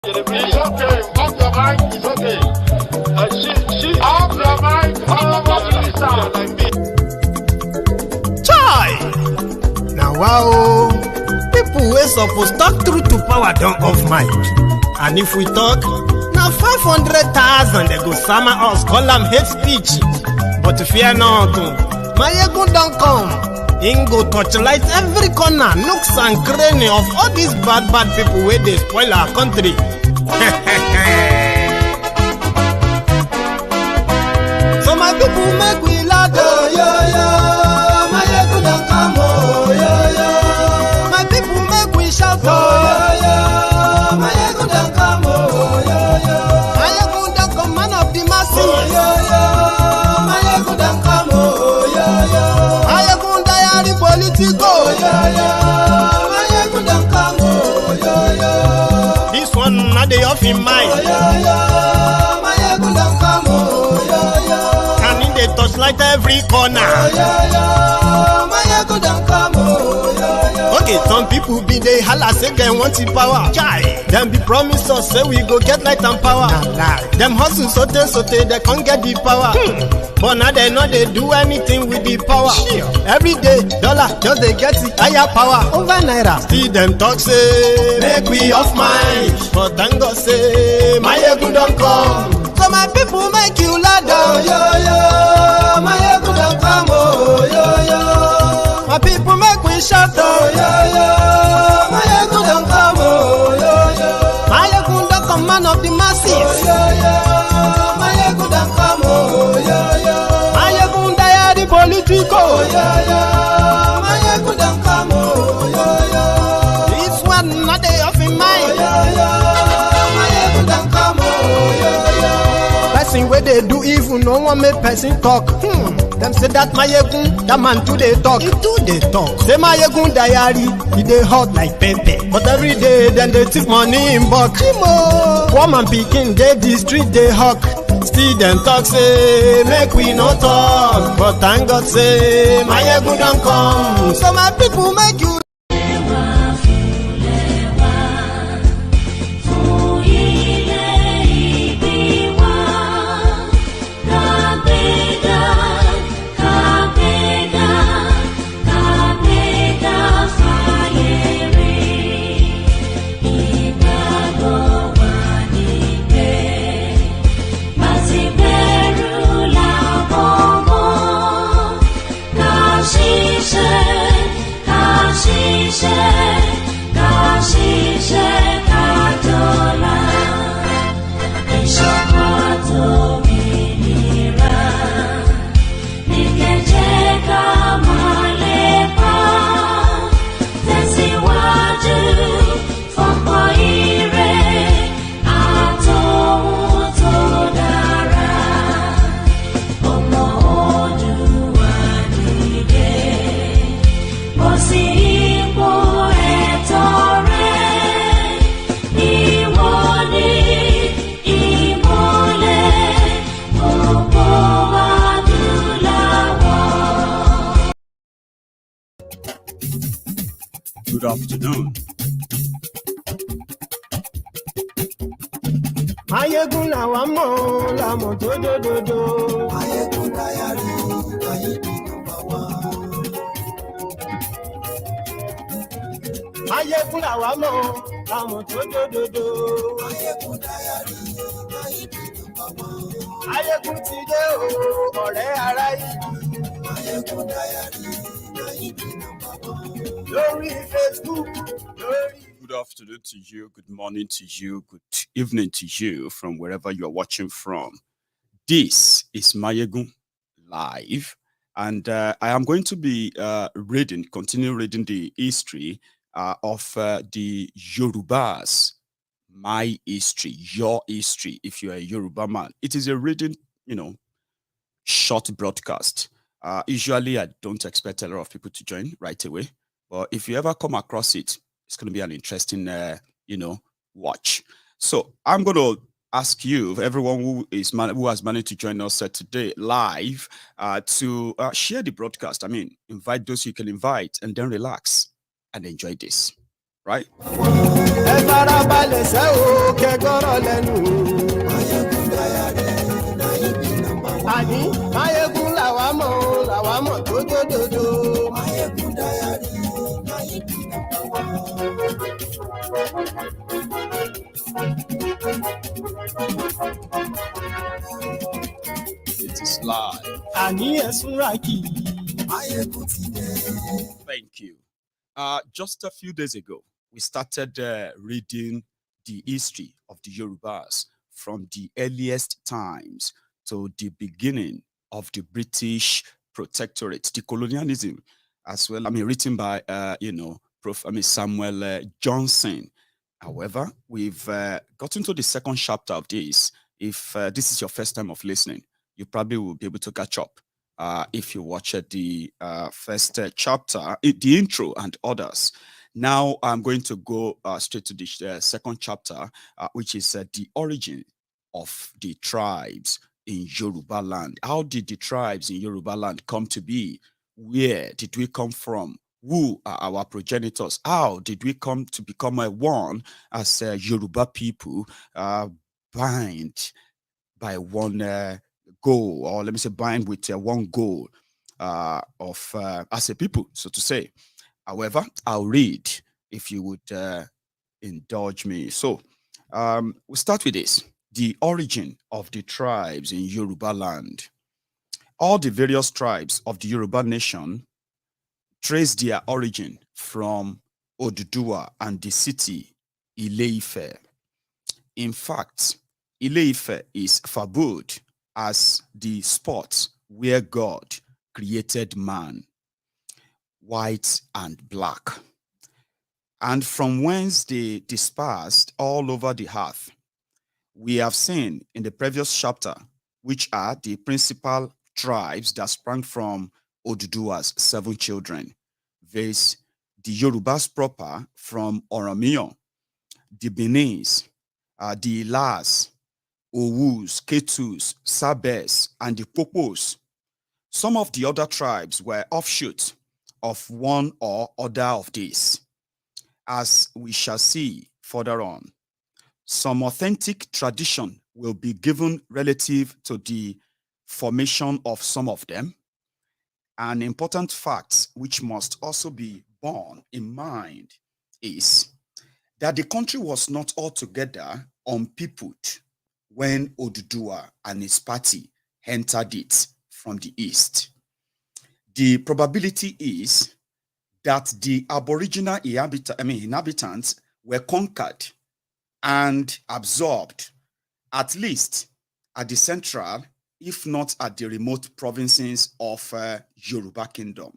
It's okay. Off your mic. It's okay. She off your mic. Chai! Now wow, people wey suppose talk truth to power don't off mic. And if we talk, now 500,000 they go summer us, call them hate speech. But fear not, Maiyegun don't come. Him go torchlight every corner, nooks and cranny of all these bad people where they spoil our country. So my people make we laugh, oh, yo. Maiyegun don't come, oh, yo. My people make we shout, oh, yo. Maiyegun don't come, oh, yo. Maiyegun don't come, man of the masses, oh, yo. Maiyegun don't come, oh, yo. Maiyegun diary Politico, oh, yo. Maiyegun don't come, oh, yo. This one not the off in mind. Oh, yo. Maiyegun don't come, oh, yo. And in the touchlight every corner. Oh, yo. Maiyegun don't come, oh, yo. Okay, some people be they holla say they want the power. Chai. Them be promise us say we go get light and power. Nah. Them hustle sote they can't get the power. But now they know they do anything with the power. Every day, dollar just they get the higher power over naira. Still them talk say make we off mind. But thank God say Maiyegun don't come. So my people make you lie down, yo. Maiyegun don't come, oh, yo. My people make we shout, oh, yo. Maiyegun don't come, oh, yo. Maiyegun don't come, man of the masses, oh, yo. Maiyegun don't come, oh, yo. Maiyegun diary Politico, oh, yo. Maiyegun don't come, oh, yo. This one not they off in mind, oh, yo. Maiyegun don't come, oh, yo. Person where they do evil, no one make person talk. Them say that Maiyegun, that man too they talk. He too they talk. Say Maiyegun diary, he they hot like pepper. But every day then they take money in bulk. Woman picking, they the street they hawk. Still them talk say make we no talk. But thank God say Maiyegun don't come. So my people make you. Good afternoon. Maiyegun la wa mo la mo do. Maiyegun diary, Maiyegun number one. Maiyegun la wa mo la mo do. Maiyegun diary, Maiyegun number one. Maiyegun ti dé o, ọ̀rẹ́ ará yìí. Maiyegun diary, Maiyegun number one. Lórí Facebook, lórí. Good afternoon to you, good morning to you, good evening to you from wherever you're watching from. This is Maiyegun Live, and I am going to be continue reading the history of the Yorubas. My history, your history, if you're a Yoruba man. It is a reading, short broadcast. Usually, I don't expect a lot of people to join right away. But if you ever come across it, it's going to be an interesting, watch. So I'm going to ask you, everyone who has managed to join us today live, to share the broadcast. I mean, invite those you can invite, and then relax and enjoy this. right? ẹ farabalẹ̀ ṣẹ́ o kẹgbọ́rọ̀ lẹ́nu. àní Máyégún làwa mọ̀ tó dòdòdò. It is live. àní ẹ̀sùn ra kì í. Thank you. Just a few days ago, we started reading the history of the Yorubas from the earliest times to the beginning of the British Protectorate, the colonialism, as well. Written by Samuel Johnson. However, we've gotten to the second chapter of this. If this is your first time of listening, you probably will be able to catch up. If you watch the first chapter, the intro and others. Now I'm going to go straight to the second chapter, which is the origin of the tribes in Yoruba land. How did the tribes in Yoruba land come to be? Where did we come from? Who are our progenitors? How did we come to become one as Yoruba people, bind by one goal, or let me say bind with one goal of as a people, so to say. However, I'll read if you would indulge me. So we'll start with this: the origin of the tribes in Yoruba land. All the various tribes of the Yoruba nation trace their origin from Oduduwa and the city Ile-Ife. In fact, Ile-Ife is fabled as the spot where God created man, white and black, and from whence they dispersed all over the earth. We have seen in the previous chapter, which are the principal tribes that sprang from Oduduwa's 7 children, viz. The Yorubas proper from Oromiyan, the Benins, the Ilas, Owus, Ketus, Sabes, and the Popos. Some of the other tribes were offshoots of one or other of these, as we shall see further on. Some authentic tradition will be given relative to the formation of some of them. An important fact which must also be borne in mind is that the country was not altogether unpeopled when Oduduwa and his party entered it from the east. The probability is that the aboriginal inhabitants were conquered and absorbed, at least at the central, if not at the remote provinces of Yoruba Kingdom.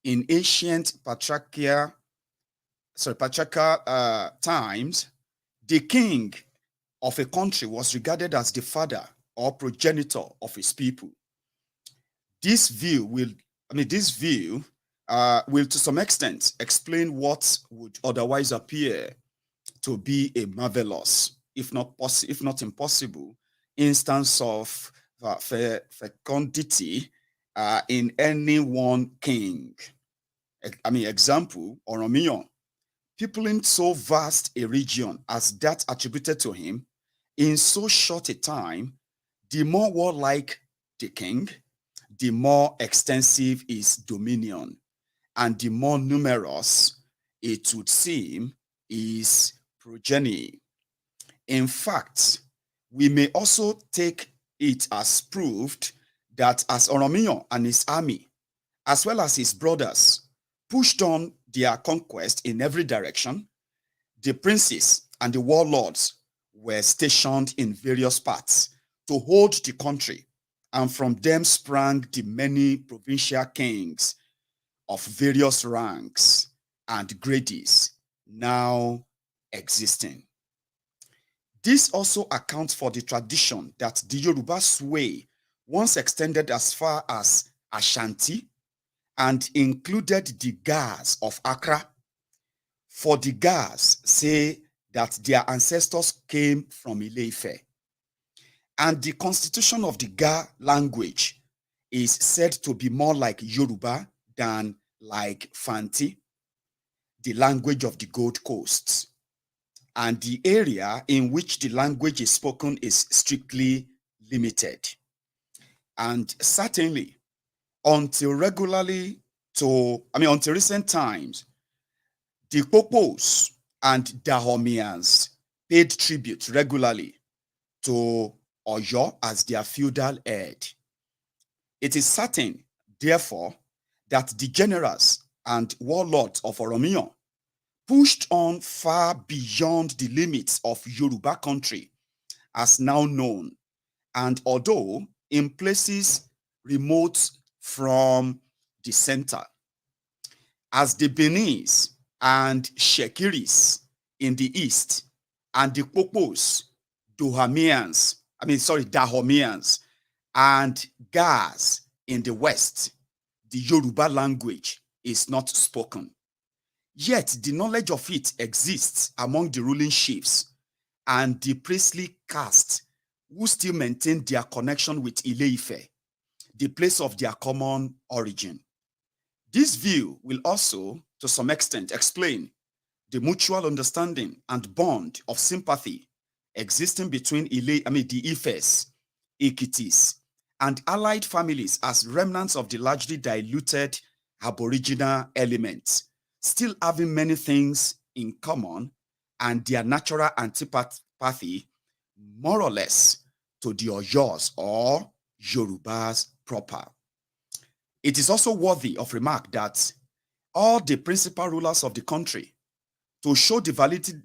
In ancient patriarchal times, the king of a country was regarded as the father or progenitor of his people. This view will to some extent explain what would otherwise appear to be a marvelous, if not impossible, instance of fecundity in any one king. Example, Oromiyan, peopling so vast a region as that attributed to him in so short a time, the more warlike the king, the more extensive his dominion, and the more numerous, it would seem, his progeny. In fact, we may also take it as proved that as Oromiyan and his army, as well as his brothers, pushed on their conquest in every direction, the princes and the warlords were stationed in various parts to hold the country, and from them sprang the many provincial kings of various ranks and grades now existing. This also accounts for the tradition that the Yoruba sway once extended as far as Ashanti and included the Gas of Accra. For the Gas say that their ancestors came from Ile-Ife, and the constitution of the Ga language is said to be more like Yoruba than like Fanti. the language of the Gold Coast, and the area in which the language is spoken is strictly limited. And certainly, until recent times, the Popos and Dahomians paid tribute regularly to Oyo as their feudal head. It is certain, therefore, that the generals and warlords of Oromiyan pushed on far beyond the limits of Yoruba country as now known, and although in places remote from the center, as the Benis and Shekiris in the east, and the Popos, Dahomians, and Gas in the west, the Yoruba language is not spoken. Yet the knowledge of it exists among the ruling chiefs and the priestly caste who still maintain their connection with Ile-Ife, the place of their common origin. This view will also, to some extent, explain the mutual understanding and bond of sympathy existing between the Ifes, Ekitis, and allied families as remnants of the largely diluted Aboriginal elements, still having many things in common and their natural antipathy more or less to the Oyos or Yorubas proper. It is also worthy of remark that all the principal rulers of the country, to show the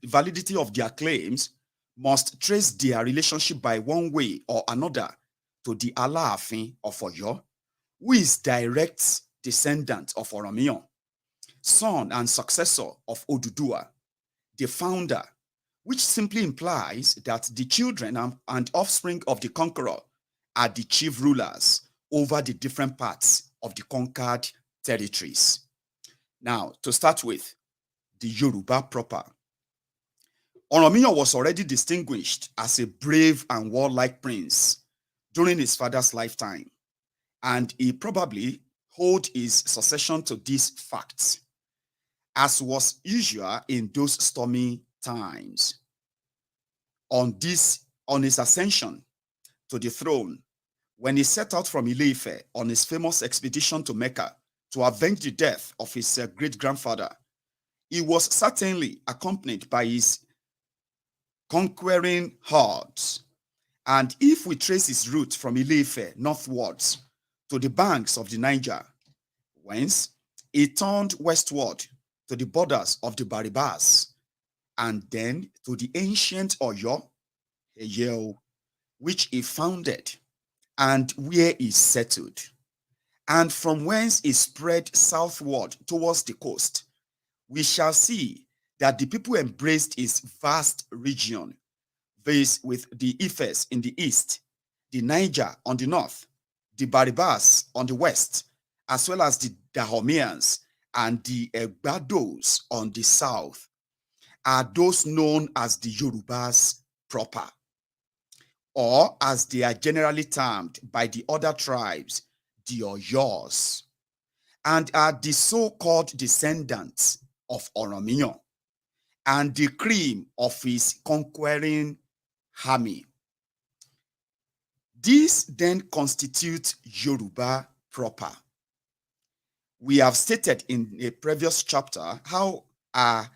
validity of their claims, must trace their relationship by one way or another to the Alaafin of Oyo, who is direct descendant of Oromiyan, son and successor of Oduduwa, the founder, which simply implies that the children and offspring of the conqueror are the chief rulers over the different parts of the conquered territories. Now, to start with, the Yoruba proper. Oromiyan was already distinguished as a brave and warlike prince during his father's lifetime, and he probably owed his succession to these facts, as was usual in those stormy times. On his ascension to the throne, when he set out from Ile-Ife on his famous expedition to Mecca to avenge the death of his great-grandfather, he was certainly accompanied by his conquering hordes. And if we trace his route from Ile-Ife northwards to the banks of the Niger, whence he turned westward to the borders of the Baribas, and then to the ancient Oyo, which he founded and where he settled, and from whence he spread southward towards the coast, we shall see that the people embraced his vast region, this with the Ifes in the east, the Niger on the north, the Baribas on the west, as well as the Dahomians and the Egbados on the south, are those known as the Yorubas proper, or as they are generally termed by the other tribes, the Oyos, and are the so-called descendants of Oromiyan and the cream of his conquering army. These then constitute Yoruba proper. We have stated in a previous chapter how they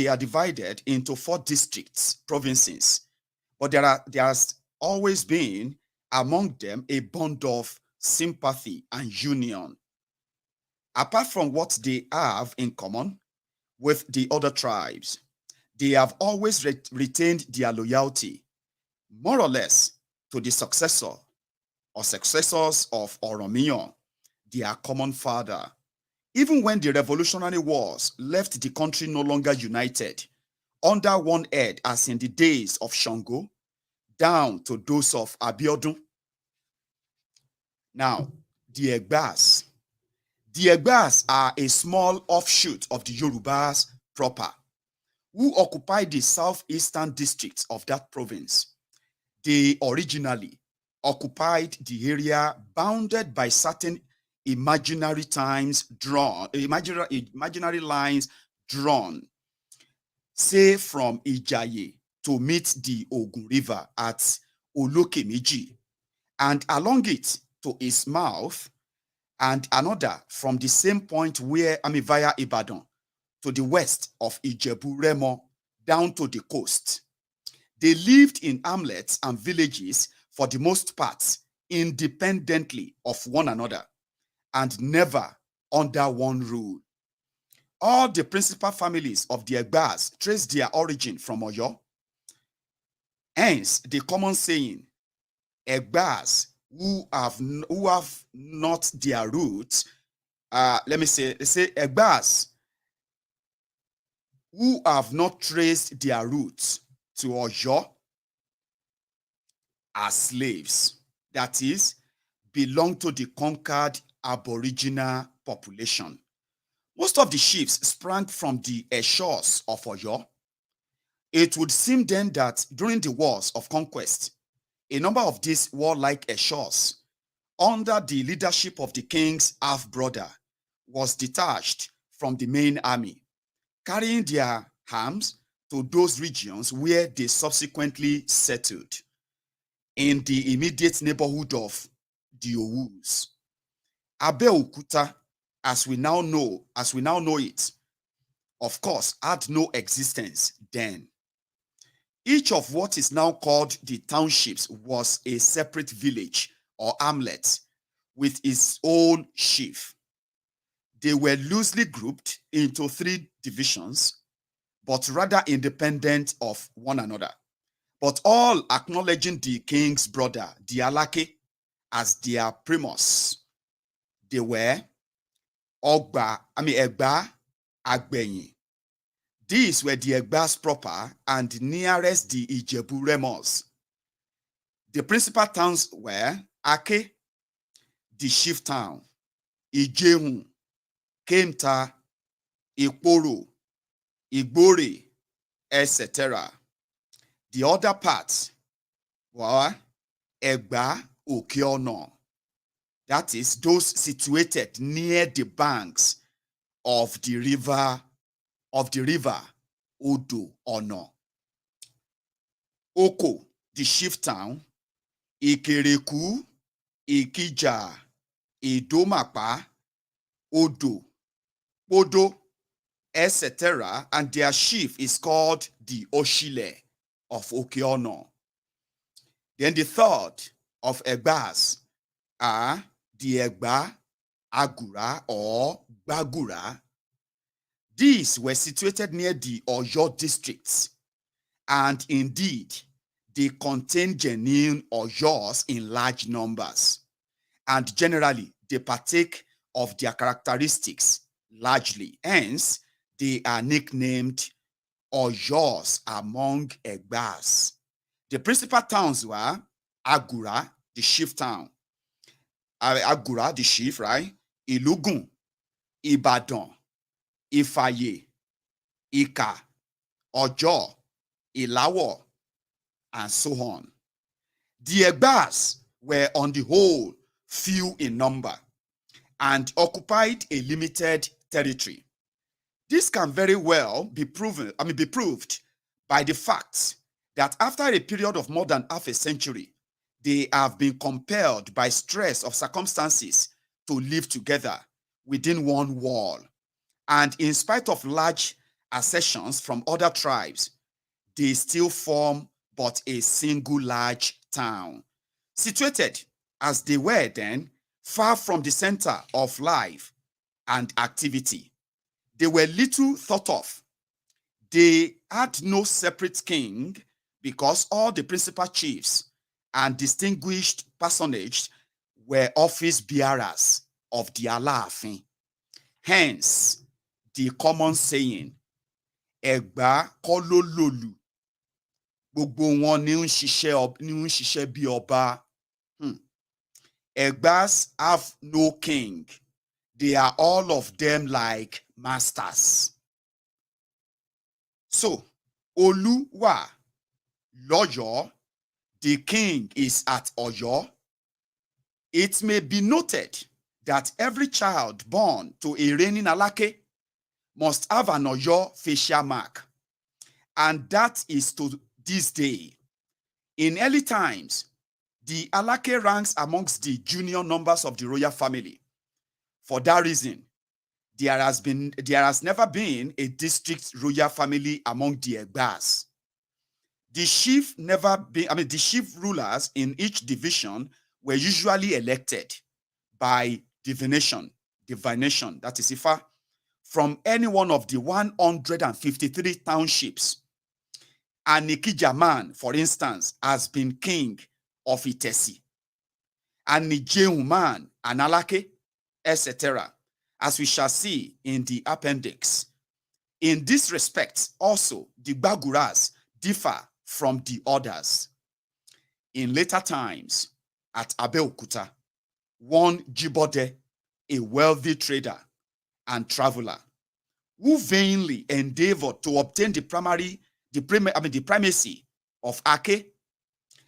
are divided into 4 districts, provinces. But there has always been among them a bond of sympathy and union. Apart from what they have in common with the other tribes, they have always retained their loyalty, more or less, to the successor or successors of Oromiyan, their common father. Even when the revolutionary wars left the country no longer united under one head, as in the days of Shango, down to those of Abiodun. Now, the Egbas. The Egbas are a small offshoot of the Yorubas proper, who occupy the southeastern districts of that province. They originally occupied the area bounded by certain imaginary imaginary lines drawn, say from Ijaye to meet the Ogun River at Olokemeji, and along it to his mouth, and another from the same point via Ibadan to the west of Jebu Remo down to the coast. They lived in hamlets and villages for the most part independently of one another and never under one rule. All the principal families of the Ejibus trace their origin from Oyo. Hence, the common saying, Ejibus who have not their roots, they say Ejibus who have not traced their roots to Oyo as slaves, that is, belong to the conquered aboriginal population. Most of the chiefs sprang from the shores of Oyo. It would seem then that during the wars of conquest, a number of these warlike shores, under the leadership of the king's half-brother, was detached from the main army, carrying their arms to those regions where they subsequently settled in the immediate neighborhood of the Owus. Abeokuta, as we now know it, of course, had no existence then. Each of what is now called the townships was a separate village or hamlet with its own chief. They were loosely grouped into 3 divisions, but rather independent of one another, but all acknowledging the king's brother, the Alake, as their primus. They were Egba, Agbenyi. These were the Ejibus proper and nearest the Jebu Remos. The principal towns were Ake, the chief town, Ijehu, Kemta, Ikporo, Igbore, etc. The other parts were Egba Okeono, that is, those situated near the banks of the river Odo Ono. Oko, the chief town, Ikereku, Ikija, Idomapa, Odo, Odo, etc. And their chief is called the Oshile of Okeono. Then the third of Ejibus are the Egba, Agura or Bagura. These were situated near the Oyo districts, and indeed, they contain genuine Oyos in large numbers, and generally, they partake of their characteristics largely. Hence, they are nicknamed Oyos among Ejibus. The principal towns were Agura, the chief town, Agura, the chief, right? Ilugun, Ibadan, Ifaye, Ika, Ojo, Ilawo, and so on. The Ejibus were on the whole few in number and occupied a limited territory. This can very well be proved by the fact that after a period of more than half a century, they have been compelled by stress of circumstances to live together within one wall. And in spite of large accessions from other tribes, they still form but a single large town. Situated, as they were then, far from the center of life and activity, they were little thought of. They had no separate king because all the principal chiefs and distinguished personages were office bearers of the Alaafin. Hence, the common saying, Egba kolololu, gbogbo wọn ni ń ṣiṣẹ́ bí ọba. Egbas have no king. They are all of them like masters. So, Oluwa, L'Oyo, the king is at Oyo. It may be noted that every child born to a reigning Alake must have an Oyo facial mark. And that is to this day. In early times, the Alake ranks amongst the junior members of the royal family. For that reason, there has never been a district royal family among the Egbas. The chief rulers in each division were usually elected by divination, that is Ifa, from any one of the 153 townships. And Nikijaman, for instance, has been king of Itesi. And Nijeuman, Analake, etc., as we shall see in the appendix. In this respect, also, the Baguras differ from the others. In later times, at Abeokuta, one Jibode, a wealthy trader and traveler, who vainly endeavored to obtain the primacy of Ake,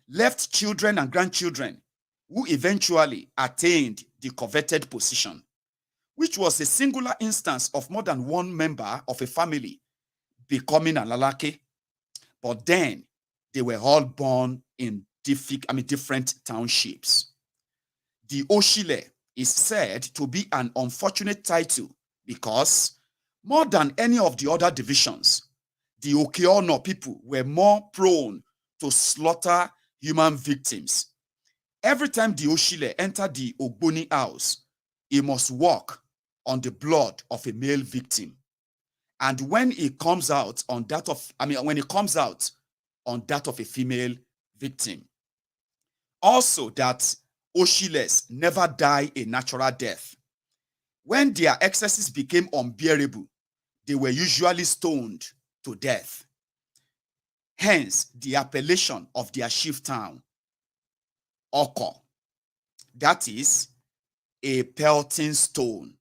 left children and grandchildren who eventually attained the coveted position, which was a singular instance of more than one member of a family becoming an Alake. But then they were all born in different townships. The Oshile is said to be an unfortunate title because more than any of the other divisions, the Okeono people were more prone to slaughter human victims. Every time the Oshile entered the Ogboni house, he must walk on the blood of a male victim. And when he comes out on that of a female victim. Also that Oshiles never die a natural death. When their excesses became unbearable, they were usually stoned to death. Hence, the appellation of their chief town, Oko, that is a pelting stone,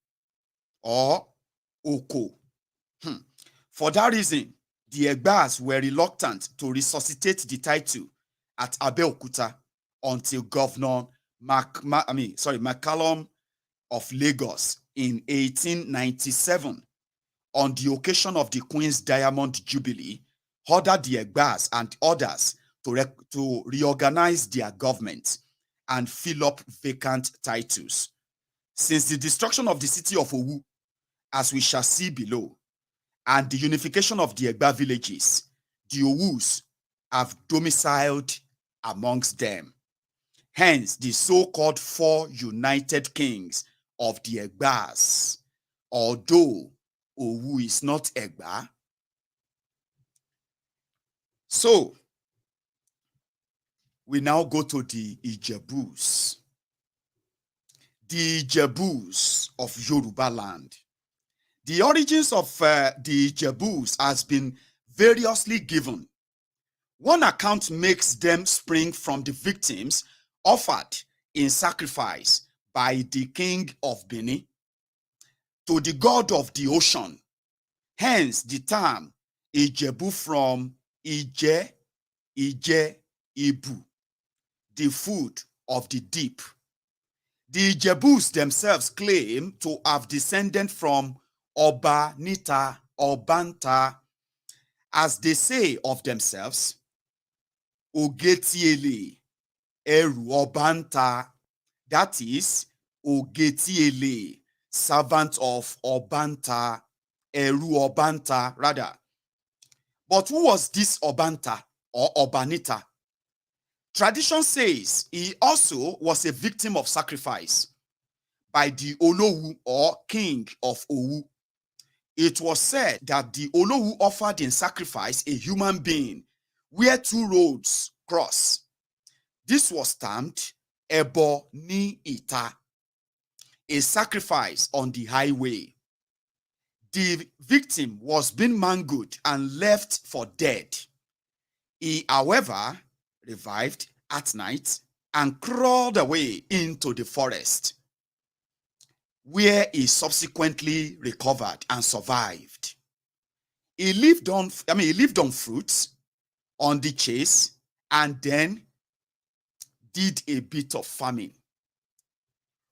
or Oko. For that reason, the Egbas were reluctant to resuscitate the title at Abeokuta until Governor McCallum of Lagos in 1897, on the occasion of the Queen's Diamond Jubilee, ordered the Egbas and others to reorganize their government and fill up vacant titles. Since the destruction of the city of Owu, as we shall see below, and the unification of the Egba villages, the Owus have domiciled amongst them. Hence, the so-called 4 united kings of the Egbas, although Owu is not Egba. So, we now go to the Ejibus. The Jabuzz of Jurubaland. The origins of the Ejibus has been variously given. One account makes them spring from the victims offered in sacrifice by the king of Benin to the god of the ocean. Hence the term Ejebu from Ibu, the food of the deep. The Ejibus themselves claim to have descended from Obanita or Banta, as they say of themselves, Ogetiele, Eru Obanta, that is, Ogetiele, servant of Obanta, Eru Obanta, rather. But who was this Obanta or Obanita? Tradition says he also was a victim of sacrifice by the Olowu or king of Owu. It was said that the Olowu offered in sacrifice a human being where 2 roads cross. This was termed Ebo Ni Ita, a sacrifice on the highway. The victim was being mangled and left for dead. He, however, revived at night and crawled away into the forest, where he subsequently recovered and survived. He lived on fruits, on the chase, and then did a bit of farming.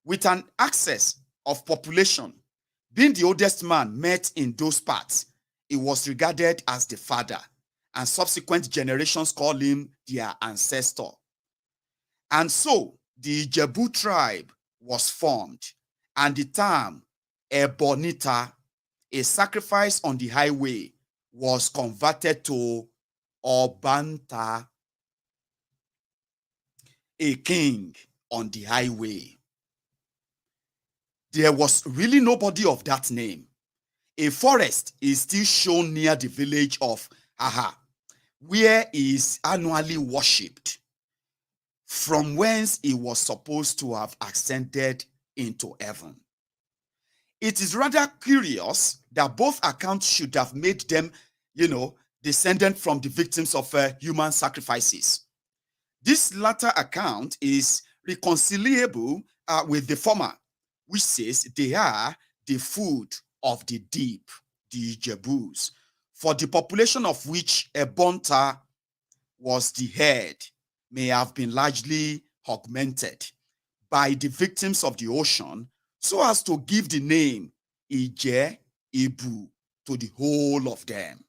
with an excess of population. Being the oldest man met in those parts, he was regarded as the father, and subsequent generations call him their ancestor. And so the Jebu tribe was formed, and the term Ebonita, a sacrifice on the highway, was converted to Obanta, a king on the highway. There was really nobody of that name. A forest is still shown near the village of Aha, where he is annually worshipped, from whence he was supposed to have ascended into heaven. It is rather curious that both accounts should have made them, descendant from the victims of human sacrifices. This latter account is reconcilable with the former, which says they are the food of the deep, the Ejibus, for the population of which Ebonta was the head, may have been largely augmented by the victims of the ocean, so as to give the name Jebu to the whole of them.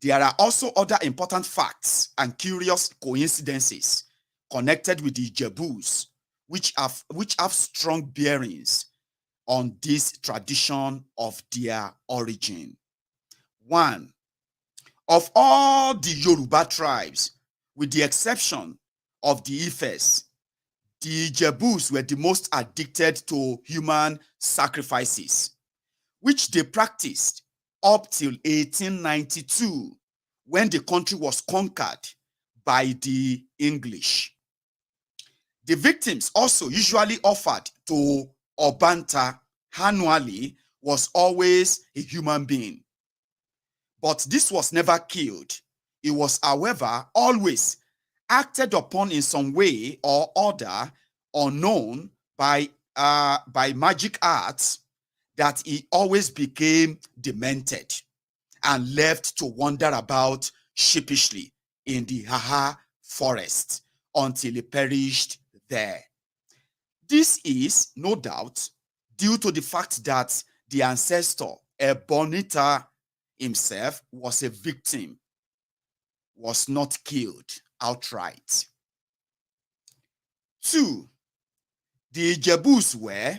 There are also other important facts and curious coincidences connected with the Ejibus, which have strong bearings on this tradition of their origin. One, of all the Yoruba tribes, with the exception of the Ifes, the Ejibus were the most addicted to human sacrifices, which they practiced up till 1892, when the country was conquered by the English. The victims also usually offered to Obanta annually was always a human being. But this was never killed. It was, however, always acted upon in some way or other, unknown by magic arts, that he always became demented and left to wander about sheepishly in the Haha forest until he perished there. This is, no doubt, due to the fact that the ancestor, Ebonita himself, was a victim, was not killed outright. 2. The Ejibus were,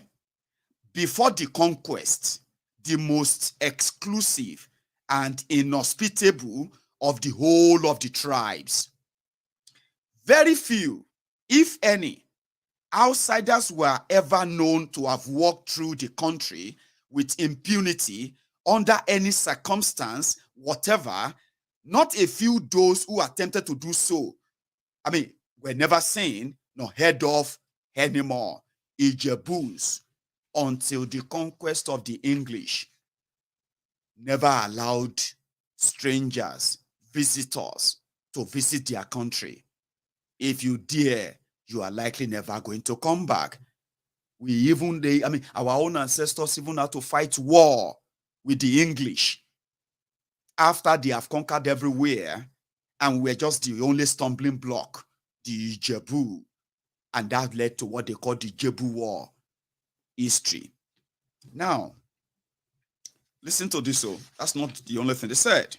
before the conquest, the most exclusive and inhospitable of the whole of the tribes. Very few, if any, outsiders were ever known to have walked through the country with impunity under any circumstance whatever. Not a few those who attempted to do so, were never seen nor heard of anymore. Ejibus, until the conquest of the English, never allowed strangers, visitors, to visit their country. If you dare, you are likely never going to come back. Our own ancestors even had to fight war with the English after they have conquered everywhere, and we're just the only stumbling block, the Jebu, and that led to what they call the Jebu War History. Now, listen to this. So that's not the only thing they said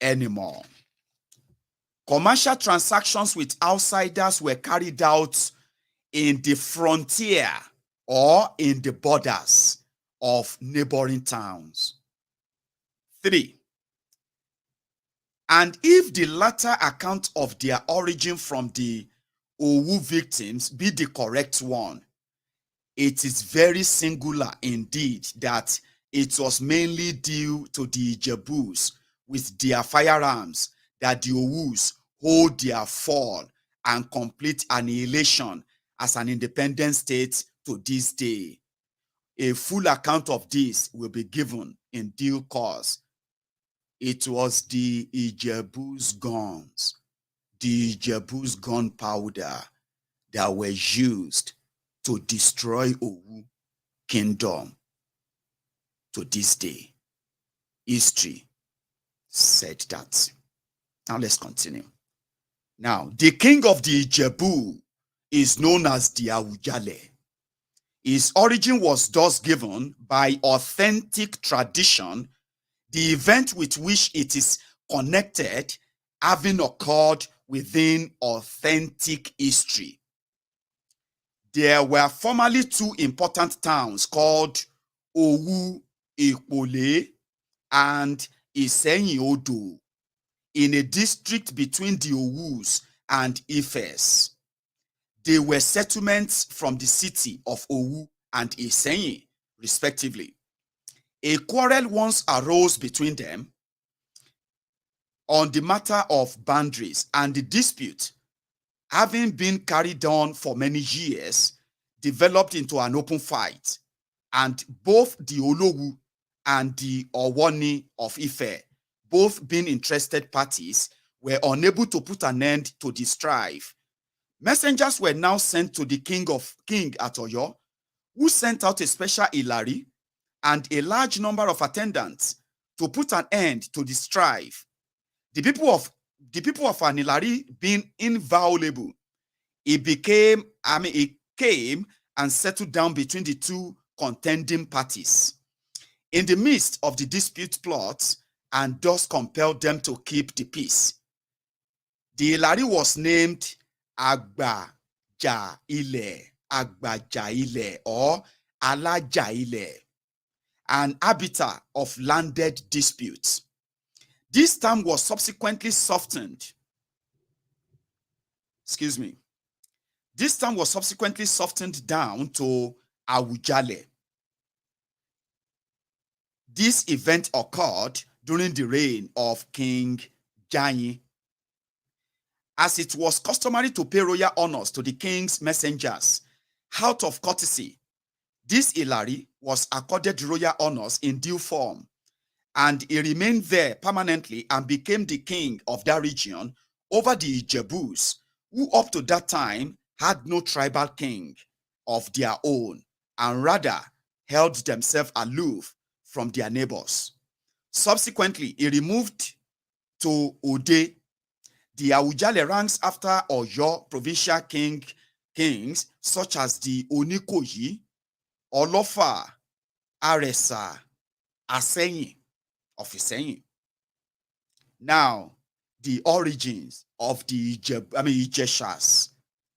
anymore. Commercial transactions with outsiders were carried out in the frontier or in the borders of neighboring towns. 3. And if the latter account of their origin from the Owu victims be the correct one, it is very singular indeed that it was mainly due to the Ejibus with their firearms that the Owus hold their fall and complete annihilation as an independent state to this day. A full account of this will be given in due course. It was the Ejibus guns, the Ejibus gunpowder that were used to destroy Owu kingdom to this day. History said that. Now let's continue. Now, the king of the Jebu is known as the Awujale. Its origin was thus given by authentic tradition, the event with which it is connected having occurred within authentic history. There were formerly two important towns called Owu Ekpole and Iseyin Odo in a district between the Owus and Ifes. They were settlements from the city of Owu and Iseyin, respectively. A quarrel once arose between them on the matter of boundaries, and the dispute, having been carried on for many years, developed into an open fight, and both the Olowu and the Owoni of Ife, both being interested parties, were unable to put an end to the strife. Messengers were now sent to the king at Oyo, who sent out a special Ilari and a large number of attendants to put an end to the strife. The people of Anilari being inviolable, it came and settled down between the two contending parties in the midst of the dispute plots, and thus compelled them to keep the peace. The Ilari was named Agbajaile or Alajaile, an arbiter of landed disputes. This term was subsequently softened. This term was subsequently softened down to Awujale. This event occurred during the reign of King Janyi. As it was customary to pay royal honors to the king's messengers, out of courtesy, this Ilari was accorded royal honors in due form, and he remained there permanently and became the king of that region over the Ejibus, who up to that time had no tribal king of their own, and rather held themselves aloof from their neighbors. Subsequently, he removed to Ode. The Awujale ranks after Oyo provincial kings such as the Onikoyi, Olofa, Aresa, Aseyin of Iseyin. Now, the origins of the Ijeshas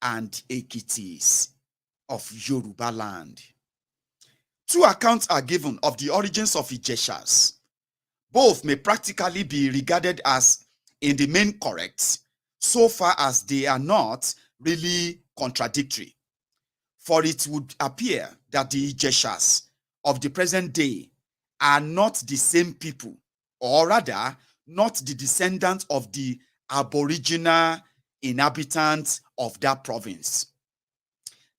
and Ekitis of Yoruba land. Two accounts are given of the origins of Ijeshas. Both may practically be regarded as in the main correct, so far as they are not really contradictory. For it would appear that the Ijeshas of the present day are not the same people, or rather, not the descendants of the aboriginal inhabitants of that province.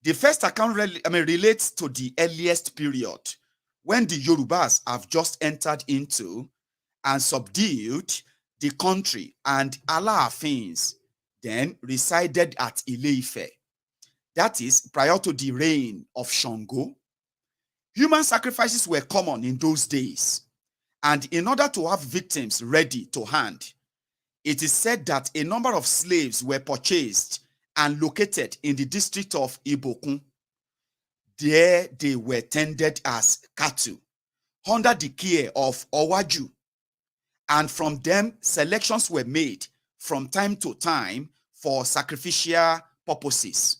The first account relates to the earliest period, when the Yorubas have just entered into and subdued the country, and Alaafins then resided at Ile-Ife. That is, prior to the reign of Shango. Human sacrifices were common in those days, and in order to have victims ready to hand, it is said that a number of slaves were purchased and located in the district of Ibokun. There they were tended as cattle under the care of Owaju, and from them selections were made from time to time for sacrificial purposes.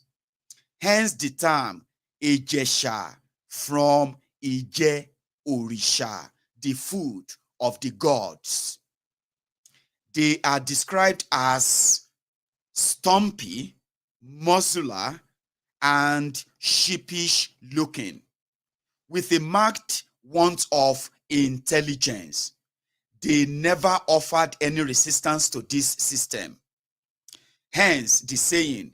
Hence the term Ejesha, from Ije Orisha, the food of the gods. They are described as stumpy, muscular, and sheepish looking, with a marked want of intelligence. They never offered any resistance to this system. Hence the saying,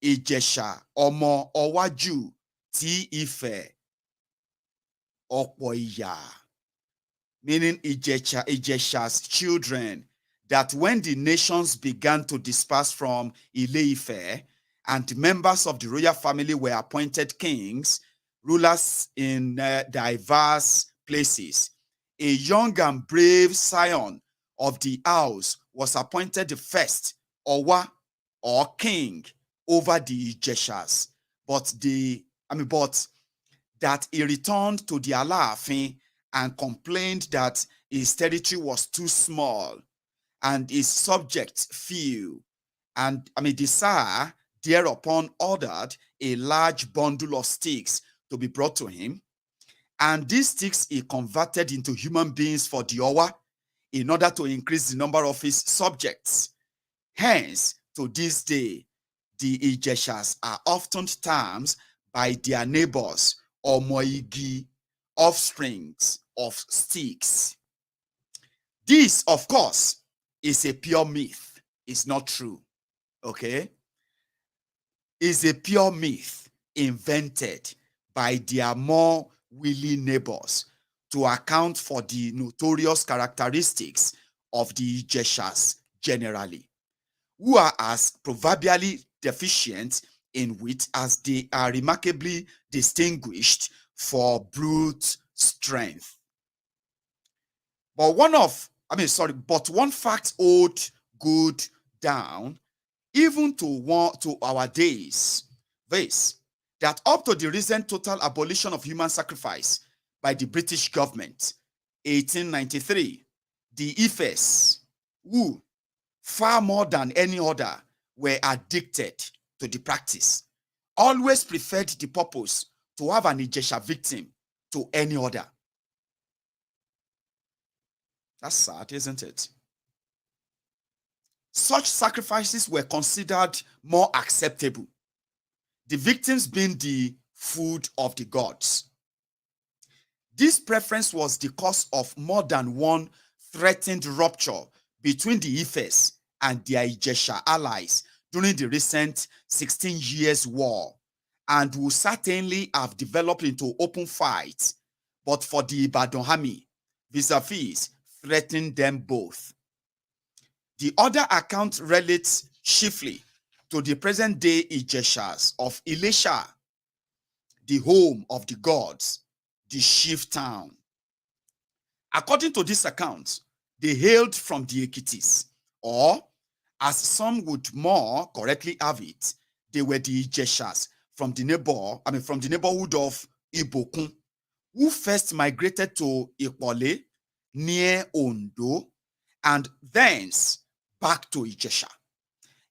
Ijesha Omo Owaju Ti Ife Opoya, meaning Ijesha's children, that when the nations began to disperse from Ile-Ife and members of the royal family were appointed kings, rulers in diverse places, a young and brave scion of the house was appointed the first Owa or king over the Ijeshas, but that he returned to the Alaafin and complained that his territory was too small and his subjects few. And the Sir thereupon ordered a large bundle of sticks to be brought to him. And these sticks he converted into human beings for the Owa in order to increase the number of his subjects. Hence, to this day, the Ijeshas are often termed by their neighbors or Moigi, offsprings of sticks. This, of course, is a pure myth. It's not true. Okay? It's a pure myth invented by their more wily neighbors to account for the notorious characteristics of the Ijeshas generally, who are as proverbially deficient in wit as they are remarkably distinguished for brute strength. But one fact hold good down even to our days, this, that up to the recent total abolition of human sacrifice by the British government, 1893, the Ifes, who, far more than any other, were addicted to the practice, always preferred the purpose to have an Ijesha victim to any other. That's sad, isn't it? Such sacrifices were considered more acceptable, the victims being the food of the gods. This preference was the cause of more than one threatened rupture between the Ifes and their Ijesha allies during the recent 16 Years' War, and would certainly have developed into open fights, but for the Ibadan army vis-a-vis threatening them both. The other account relates chiefly to the present-day Ijeshas of Ilesha, the home of the gods, the chief town. According to this account, they hailed from the Ekitis, or, as some would more correctly have it, they were the Ijeshas from the neighborhood of Ibokun, who first migrated to Ipole near Ondo, and thence back to Ijesha.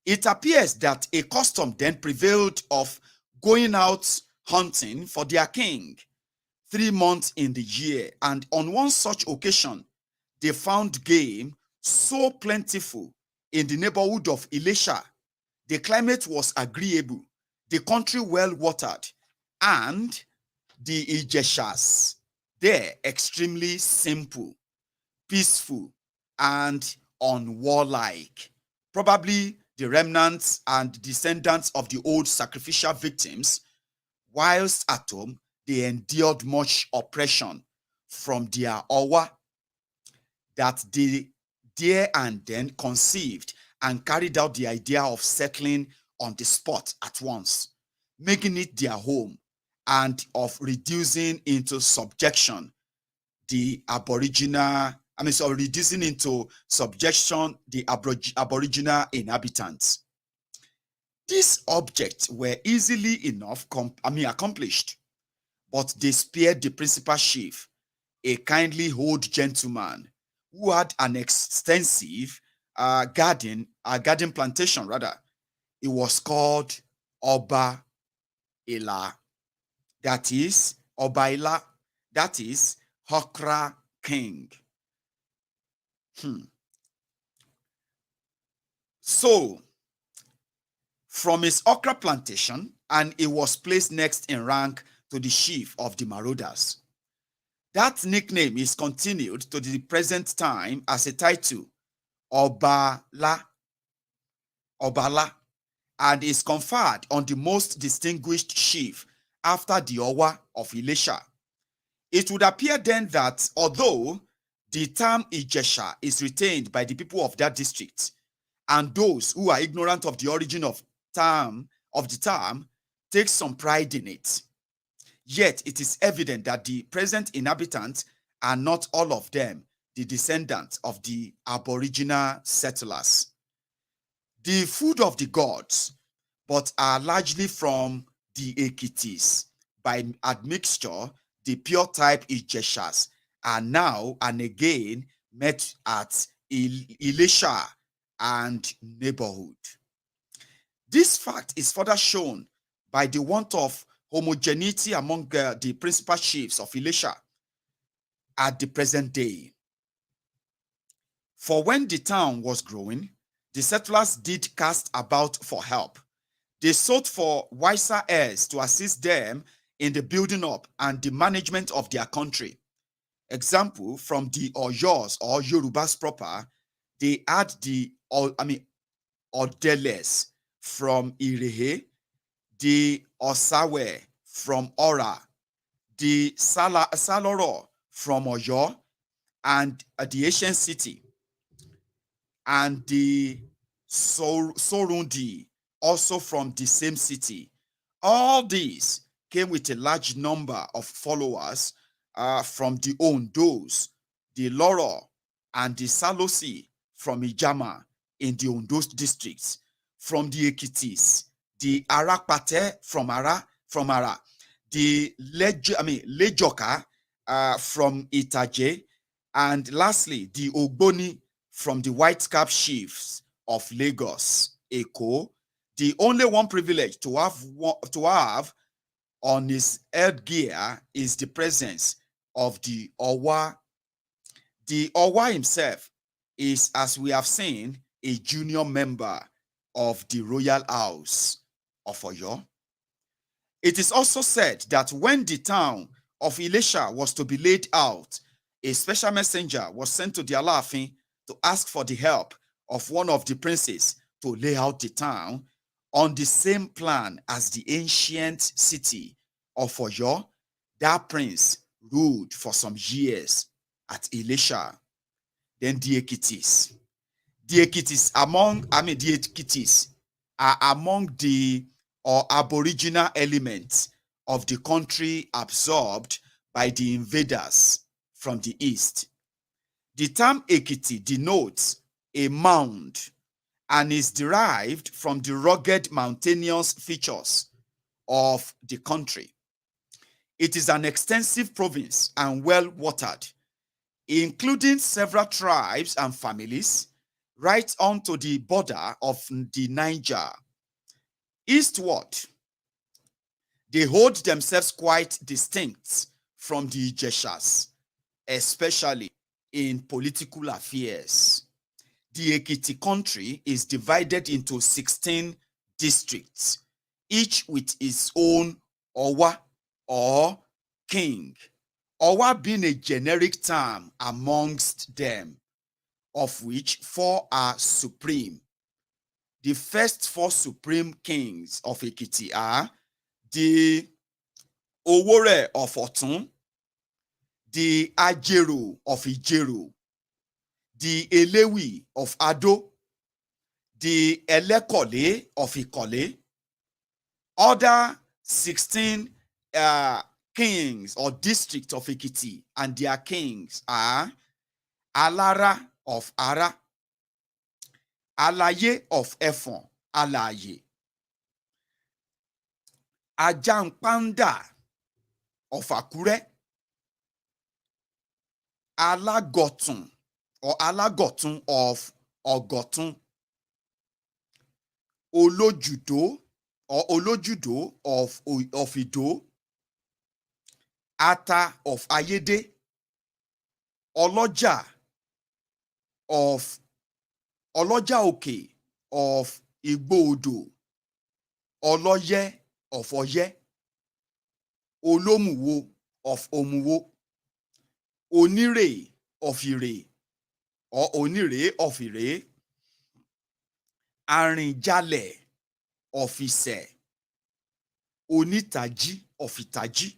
It appears that a custom then prevailed of going out hunting for their king 3 months in the year, and on one such occasion, they found game so plentiful in the neighborhood of Ilesha. The climate was agreeable, the country well watered, and the Ijeshas there extremely simple, peaceful, and unwarlike. Probably the remnants and descendants of the old sacrificial victims, whilst at home, they endured much oppression from their Owa that they there and then conceived and carried out the idea of settling on the spot at once, making it their home, and of reducing into subjection the reducing into subjection the aboriginal inhabitants. These objects were easily enough accomplished, but they spared the principal chief, a kindly old gentleman who had an extensive garden plantation rather. It was called Oba Ila, that is Oba Ila, that is Okra King. So, from his okra plantation, and he was placed next in rank to the chief of the marauders. That nickname is continued to the present time as a title, Obala, and is conferred on the most distinguished chief after the Owa of Ilesha. It would appear then that although the term Ijesha is retained by the people of that district, and those who are ignorant of the origin of the term take some pride in it, yet it is evident that the present inhabitants are not all of them the descendants of the aboriginal settlers. The food of the gods but are largely from the Ekitis. By admixture, the pure type Ijeshas are now and again met at Ilesha and neighborhood. This fact is further shown by the want of homogeneity among the principal chiefs of Ilesha at the present day. For when the town was growing, the settlers did cast about for help. They sought for wiser heirs to assist them in the building up and the management of their country. Example, from the Oyos or Yorubas proper, they had the Odeles from Irehe, the Osawe from Ora, the Saloro from Oyo, and the ancient city, and the Sorundi also from the same city. All these came with a large number of followers from the Ondos, the Loro, and the Salosi from Ijama in the Ondo districts, from the Ekitis, the Arakpate from Ara, the Lejoka from Itaje, and lastly, the Ogboni from the White Cap chiefs of Lagos, Eko. The only one privilege to have on his headgear is the presence of the Owa. The Owa himself is, as we have seen, a junior member of the royal house of Oyo. It is also said that when the town of Ilesha was to be laid out, a special messenger was sent to the Alaafin to ask for the help of one of the princes to lay out the town on the same plan as the ancient city of Oyo. That prince ruled for some years at Ilesha. Then the Ekitis. The Ekitis are among the aboriginal elements of the country absorbed by the invaders from the east. The term Ekiti denotes a mound and is derived from the rugged mountainous features of the country. It is an extensive province and well watered, including several tribes and families right onto the border of the Niger. Eastward, they hold themselves quite distinct from the Ijeshas, especially in political affairs. The Ekiti country is divided into 16 districts, each with its own Owa or king. Owa being a generic term amongst them, of which 4 are supreme. The first 4 supreme kings of Ekiti are the Owore of Otun, the Ajeru of Ijeru, the Elewi of Ado, the Elekole of Ikole. Other 16 kings or districts of Ekiti and their kings are Alara of Ara, Alaye of Efon, Alaye, Ajampanda of Akure, Alagotun or Alagotun of Ogotun, Olojudo or Olojudo of Ido, Ata of Ayede, Oloja Oke of Igbodo, Oloye of Oye, Olomuwo of Omuwo, Onire of Ire or Onire of Ire, Arinjale of Ise, Onitaji of Itaji.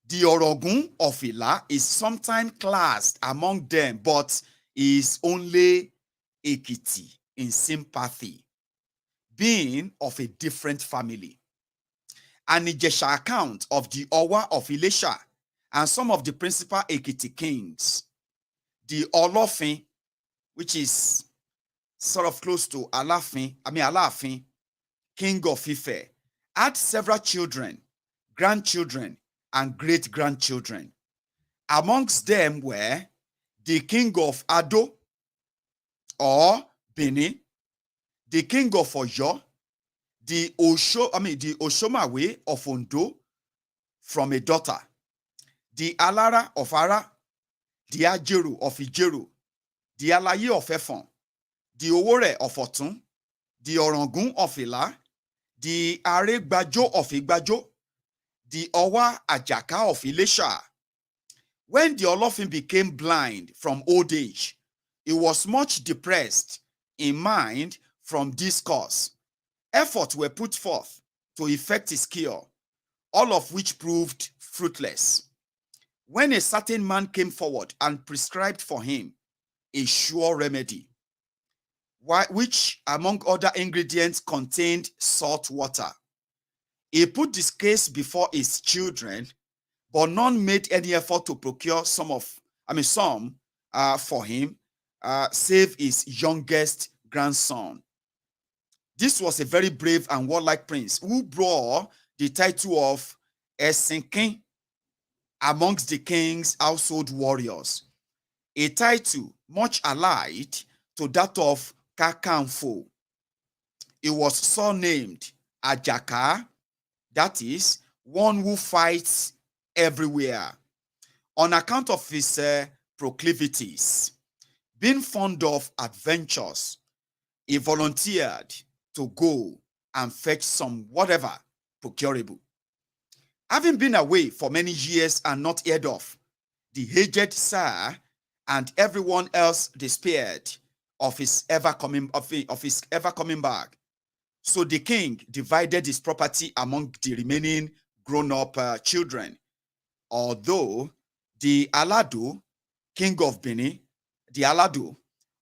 The Orogun of Ila is sometimes classed among them, but is only Ekiti in sympathy, being of a different family. An Ijesha account of the Owa of Ilesha and some of the principal Ekiti kings. The Olofin, which is sort of close to Alaafin, king of Ife, had several children, grandchildren, and great-grandchildren. Amongst them were the king of Ado or Benin, the king of Oyo, the Oshomawe of Ondo from a daughter, the Alara of Ara, the Ajeru of Ijeru, the Alaye of Efon, the Owore of Otun, the Orangun of Ila, the Aregbajo of Igbajo, the Owa Ajaka of Ilesha. When the Olofin became blind from old age, he was much depressed in mind from this cause. Efforts were put forth to effect his cure, all of which proved fruitless. When a certain man came forward and prescribed for him a sure remedy, which among other ingredients contained salt water, he put this case before his children, but none made any effort to procure some for him, save his youngest grandson. This was a very brave and warlike prince who bore the title of Esinkin amongst the king's household warriors, a title much allied to that of Kakanfo. He was surnamed Ajaka, that is, one who fights everywhere, on account of his proclivities. Being fond of adventures, he volunteered to go and fetch some whatever procurable. Having been away for many years and not heard of, the aged sir and everyone else despaired of his ever coming back. So the king divided his property among the remaining grown-up children. Although the Alado, king of Benin, the Alado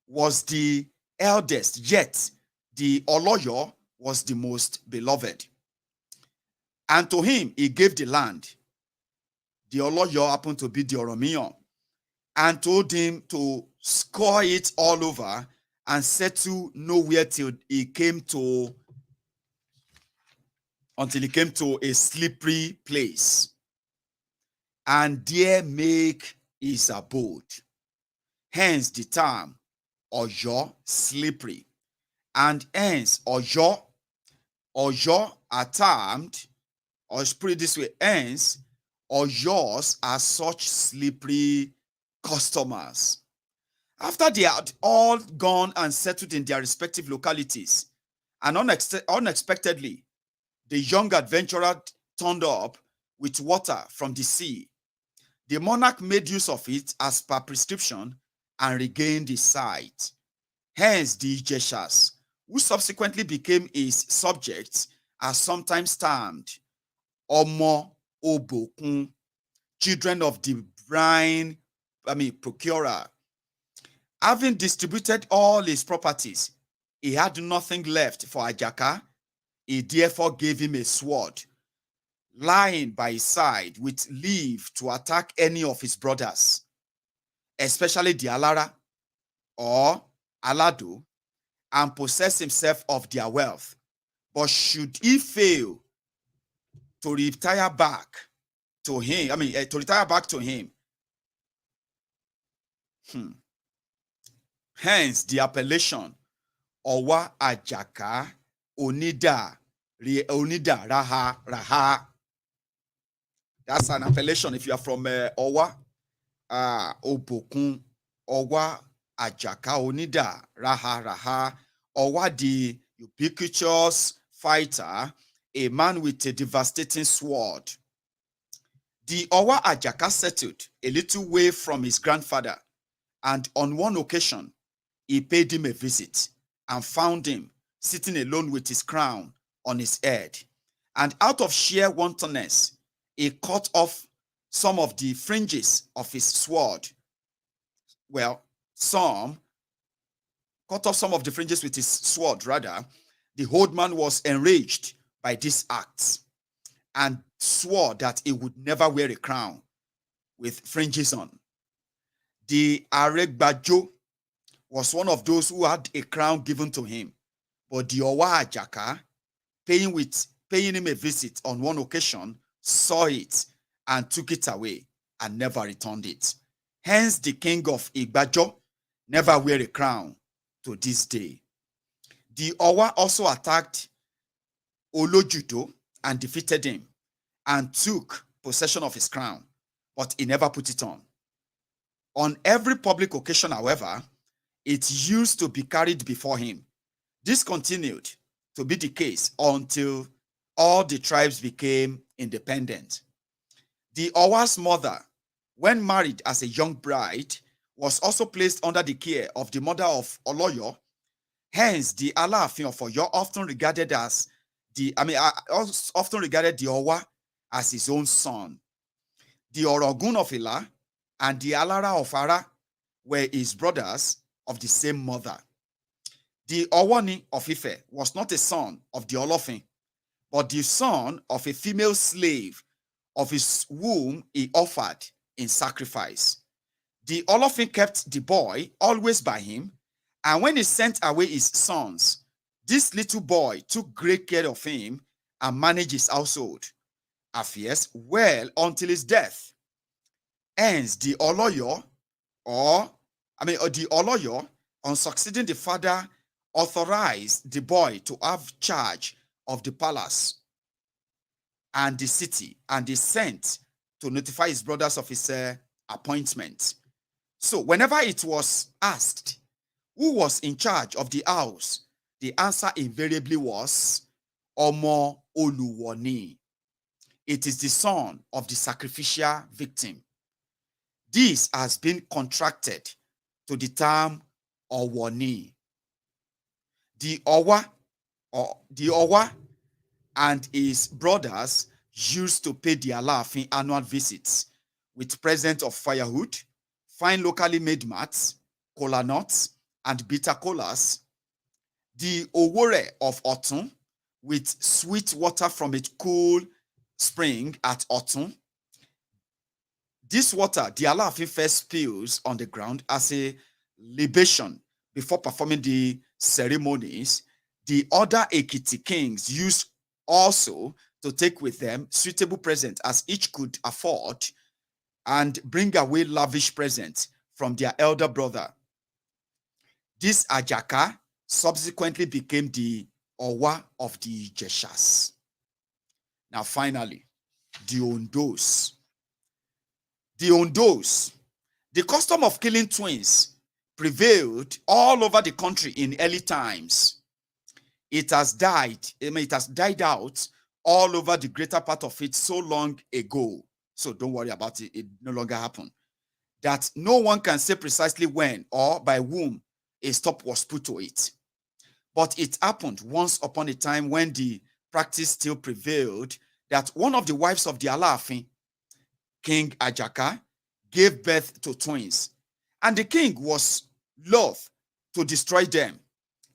was the eldest, yet the Oloyo was the most beloved. And to him, he gave the land. The Oloyo happened to be the Oromiyan, and told him to score it all over and settle nowhere until he came to a slippery place, and there make his abode. Hence the term Oyo, slippery, and hence Oyo are termed, or put it this way, hence Oyos are such slippery customers. After they had all gone and settled in their respective localities, and unexpectedly, the young adventurer turned up with water from the sea. The monarch made use of it as per prescription and regained his sight. Hence the Ijeshas, who subsequently became his subjects, are sometimes termed Omo Obokun, children of the brine, procurer. Having distributed all his properties, he had nothing left for Ajaka. He therefore gave him a sword, lying by his side with leave to attack any of his brothers, especially the Alara or Alado, and possess himself of their wealth. But should he fail to retire back to him, hence the appellation Owa Ajaka Onida Raha. That's an appellation if you are from Owa, Obokun, Owa Ajaka Onida Raha. Owa the ubiquitous fighter, a man with a devastating sword. The Owa Ajaka settled a little way from his grandfather, and on one occasion, he paid him a visit and found him sitting alone with his crown on his head. And out of sheer wantonness, he cut off some of the fringes of his sword. Well, cut off some of the fringes with his sword, rather. The old man was enraged by this act and swore that he would never wear a crown with fringes on. The Aregbajo was one of those who had a crown given to him, but the Owa Ajaka paying him a visit on one occasion, saw it and took it away and never returned it. Hence, the king of Igbajo never wear a crown to this day. The Owa also attacked Olojudo and defeated him and took possession of his crown, but he never put it on. On every public occasion, however, it used to be carried before him. This continued to be the case until all the tribes became independent. The Owa's mother, when married as a young bride, was also placed under the care of the mother of Oloyo. Hence, the Alaafin of Oyo often regarded the Owa as his own son. The Orogun of Ila and the Alara of Ara were his brothers of the same mother. The Owani of Ife was not a son of the Olofin, but the son of a female slave of his womb he offered in sacrifice. The Olofin kept the boy always by him, and when he sent away his sons, this little boy took great care of him and managed his household affairs well until his death. Hence, the Oloyo, on succeeding the father, authorized the boy to have charge of the palace and the city, and he sent to notify his brothers of his appointment. So whenever it was asked who was in charge of the house, the answer invariably was Omo Oluwoni. It is the son of the sacrificial victim. This has been contracted to the term Owoni. The Owa and his brothers used to pay the Alaafin annual visits with presents of firewood, fine locally made mats, kola nuts, and bitter colas. The Owore of Otun with sweet water from a cool spring at Otun. This water, the Alaafin first spills on the ground as a libation before performing the ceremonies. The other Ekiti kings used also to take with them suitable presents as each could afford and bring away lavish presents from their elder brother. This Ajaka subsequently became the Owa of the Jeshas. Now finally, the Ondos. The Ondos. The custom of killing twins prevailed all over the country in early times. It has died out all over the greater part of it so long ago. So don't worry about it. It no longer happened. That no one can say precisely when or by whom a stop was put to it. But it happened once upon a time when the practice still prevailed that one of the wives of the Alaafin, King Ajaka, gave birth to twins. And the king was loath to destroy them.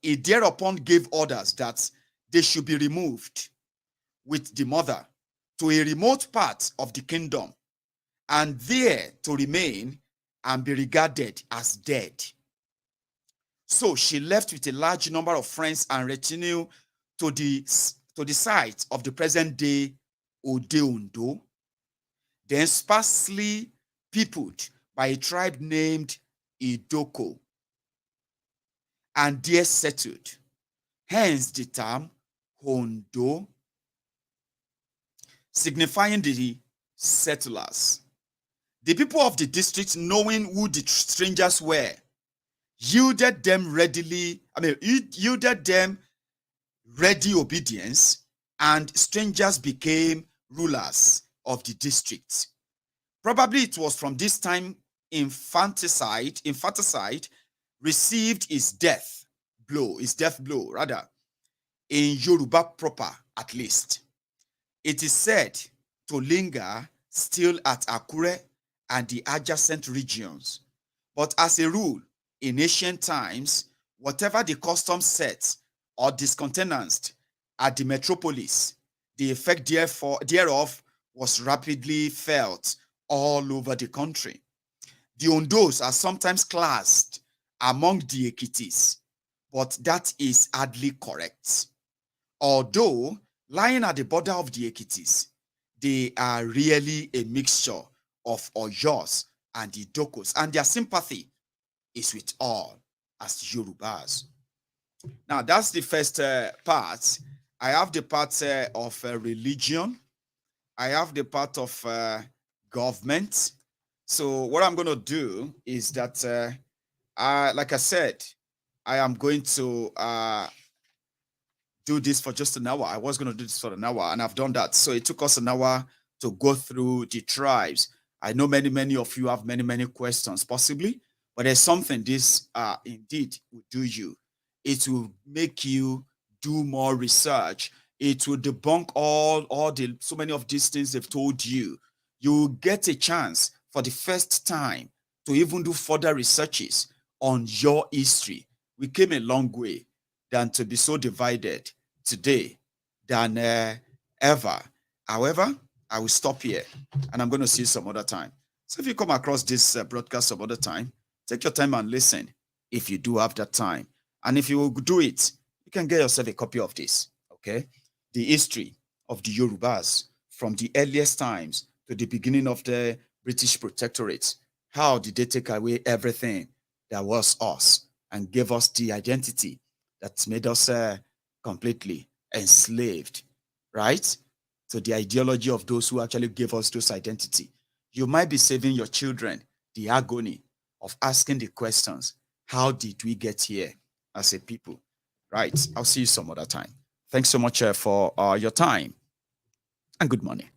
He thereupon gave orders that they should be removed with the mother to a remote part of the kingdom and there to remain and be regarded as dead. So she left with a large number of friends and retinue to the site of the present-day Ode-Ondo, then sparsely peopled by a tribe named Idoko, and there settled. Hence the term Hondo, signifying the settlers. The people of the district, knowing who the strangers were, yielded them ready obedience, and strangers became rulers of the district. Probably it was from this time infanticide received his death blow, in Yoruba proper at least. It is said to linger still at Akure and the adjacent regions. But as a rule, in ancient times, whatever the custom set or discountenanced at the metropolis, the effect thereof was rapidly felt all over the country. The Ondos are sometimes classed among the Ekitis, but that is hardly correct. Although lying at the border of the Ekitis, they are really a mixture of Oyos and the Dokos, and their sympathy is with all as Yorubas. Now, that's the first part. I have the part of religion. I have the part of government. So what I'm going to do is that, like I said, I am going to do this for just an hour. I was going to do this for an hour, and I've done that. So it took us an hour to go through the tribes. I know many of you have many questions, possibly, but there's something this indeed will do you. It will make you do more research. It will debunk all the so many of these things they've told you. You will get a chance for the first time to even do further researches on your history. We came a long way than to be so divided today than ever. However, I will stop here, and I'm going to see you some other time. So if you come across this broadcast some other time, take your time and listen if you do have that time. And if you will do it, you can get yourself a copy of this, okay? The history of the Yorubas from the earliest times to the beginning of the British Protectorate. How did they take away everything that was us and gave us the identity that made us completely enslaved, right? So the ideology of those who actually gave us those identity. You might be saving your children the agony of asking the questions, how did we get here as a people, right? I'll see you some other time. Thanks so much for your time, and good morning.